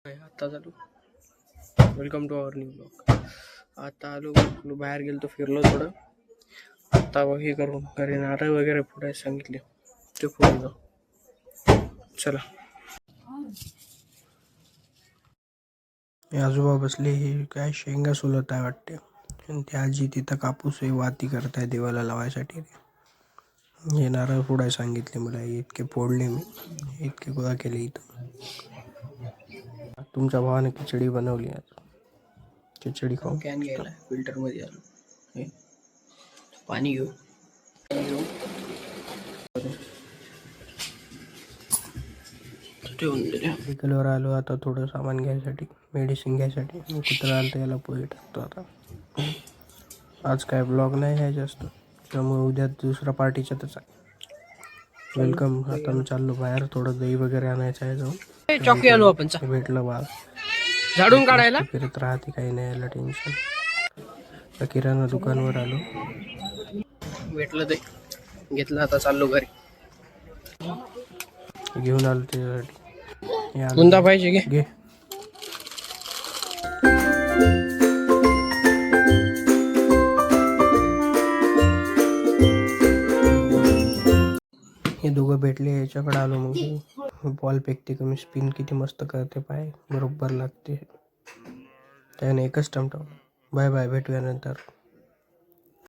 आता चालू. Welcome to our new blog. आता आलो बाहेर गेलो तो फिरलो थोडं. आता हे करून घरी नारळ वगैरे फोडायला सांगितले ते फोडलो. चला. आजोबा बसले हे काय शेंगा सोलत आहे वाटते. आणि त्या आजी तिथं कापूस आहे वाती करताय देवाला लावायसाठी. हे नारळ फोडायला सांगितले मला. इतके फोडले मी. इतके गोळा केले इथं. तुमच्या भावाने खिचडी बनवली आज. खिचडी खाऊ. कॅन घ्यायला फिल्टर मध्ये आलो. पाणी घेऊ. मेडिकलवर आलो आता थोडं सामान घ्यायसाठी, मेडिसिन घ्यायसाठी. कुत्रा आलं तर याला पोहे टाकतो आता. आज काय ब्लॉग नाही आहे जास्त, त्यामुळे उद्या दुसरा पार्टीच्यातच आहे. वेलकम. आता मी चाललो बाहेर, थोडं दही वगैरे आणायचं आहे जाऊन. चॉकी आलो आपण. भेटलं बाळ झाडून काढायला. फिरत राहते, काही नाही याला टेन्शन. किराणा दुकानवर आलो, भेटलं ते घेतलं. आता चाललो घरी. घेऊन आलो त्याच्यासाठी. कोणता पाहिजे घे. हे दोघं भेटले, याच्याकडे आलो. मग बॉल फेकते कमी, स्पिन किती मस्त करते, पाय बरोबर लागते. त्याने एकच टमटम. बाय बाय, भेटूया नंतर.